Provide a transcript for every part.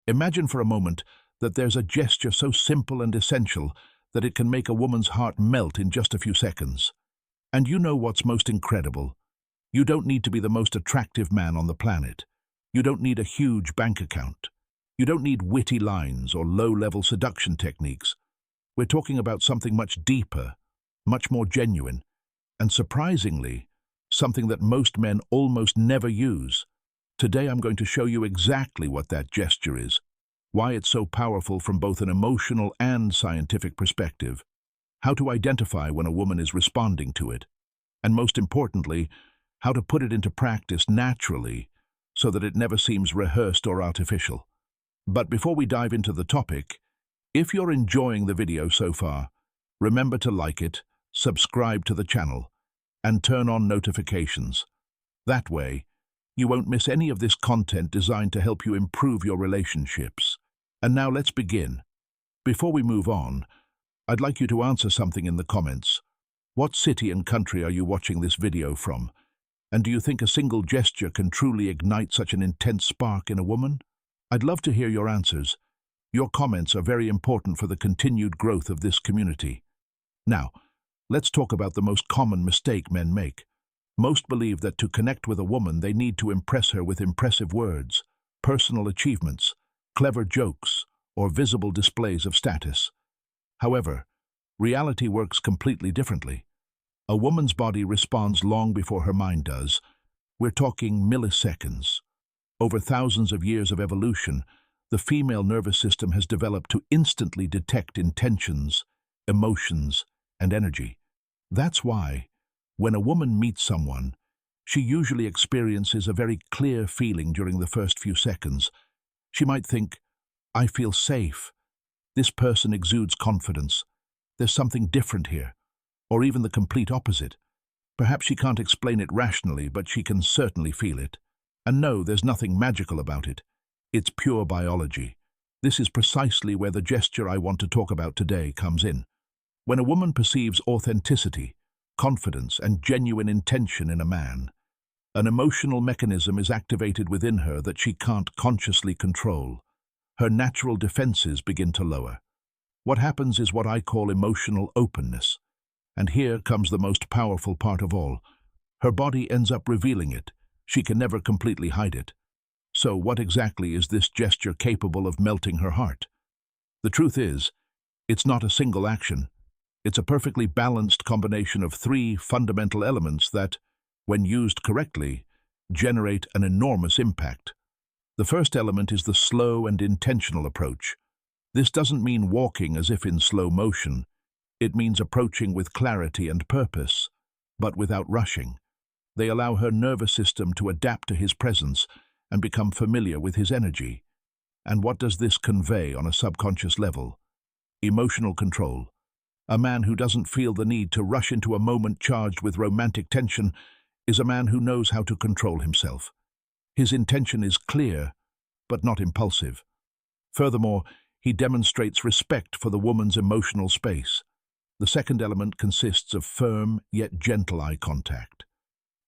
Imagine for a moment that there's a gesture so simple and essential that it can make a woman's heart melt in just a few seconds. And you know what's most incredible? You don't need to be the most attractive man on the planet. You don't need a huge bank account. You don't need witty lines or low-level seduction techniques. We're talking about something much deeper, much more genuine, and surprisingly, something that most men almost never use. Today I'm going to show you exactly what that gesture is, why it's so powerful from both an emotional and scientific perspective, how to identify when a woman is responding to it, and most importantly, how to put it into practice naturally so that it never seems rehearsed or artificial. But before we dive into the topic, if you're enjoying the video so far, remember to like it, subscribe to the channel, and turn on notifications. That way, you won't miss any of this content designed to help you improve your relationships. And now let's begin. Before we move on, I'd like you to answer something in the comments. What city and country are you watching this video from? And do you think a single gesture can truly ignite such an intense spark in a woman? I'd love to hear your answers. Your comments are very important for the continued growth of this community. Now, let's talk about the most common mistake men make. Most believe that to connect with a woman, they need to impress her with impressive words, personal achievements, clever jokes, or visible displays of status. However, reality works completely differently. A woman's body responds long before her mind does. We're talking milliseconds. Over thousands of years of evolution, the female nervous system has developed to instantly detect intentions, emotions, and energy. That's why, when a woman meets someone, she usually experiences a very clear feeling during the first few seconds. She might think, "I feel safe. This person exudes confidence. There's something different here." Or even the complete opposite. Perhaps she can't explain it rationally, but she can certainly feel it. And no, there's nothing magical about it. It's pure biology. This is precisely where the gesture I want to talk about today comes in. When a woman perceives authenticity, confidence, and genuine intention in a man, an emotional mechanism is activated within her that she can't consciously control. Her natural defenses begin to lower. What happens is what I call emotional openness. And here comes the most powerful part of all. Her body ends up revealing it. She can never completely hide it. So what exactly is this gesture capable of melting her heart? The truth is, it's not a single action. It's a perfectly balanced combination of three fundamental elements that, when used correctly, generate an enormous impact. The first element is the slow and intentional approach. This doesn't mean walking as if in slow motion. It means approaching with clarity and purpose, but without rushing. They allow her nervous system to adapt to his presence and become familiar with his energy. And what does this convey on a subconscious level? Emotional control. A man who doesn't feel the need to rush into a moment charged with romantic tension is a man who knows how to control himself. His intention is clear, but not impulsive. Furthermore, he demonstrates respect for the woman's emotional space. The second element consists of firm yet gentle eye contact.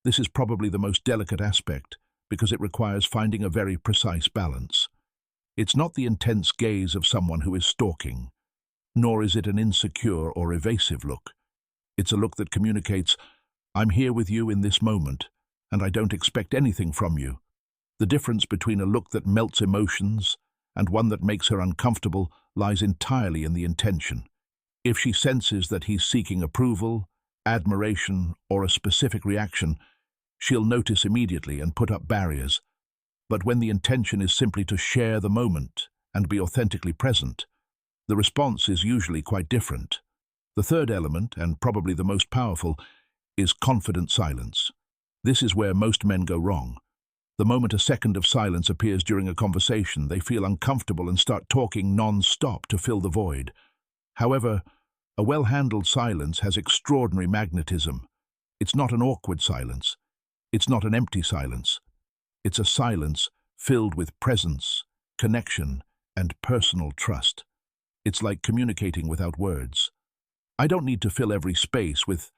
This is probably the most delicate aspect because it requires finding a very precise balance. It's not the intense gaze of someone who is stalking, nor is it an insecure or evasive look. It's a look that communicates, "I'm here with you in this moment, and I don't expect anything from you." The difference between a look that melts emotions and one that makes her uncomfortable lies entirely in the intention. If she senses that he's seeking approval, admiration, or a specific reaction, she'll notice immediately and put up barriers. But when the intention is simply to share the moment and be authentically present, the response is usually quite different. The third element, and probably the most powerful, is confident silence. This is where most men go wrong. The moment a second of silence appears during a conversation, they feel uncomfortable and start talking non-stop to fill the void. However, a well-handled silence has extraordinary magnetism. It's not an awkward silence. It's not an empty silence. It's a silence filled with presence, connection, and personal trust. It's like communicating without words. I don't need to fill every space with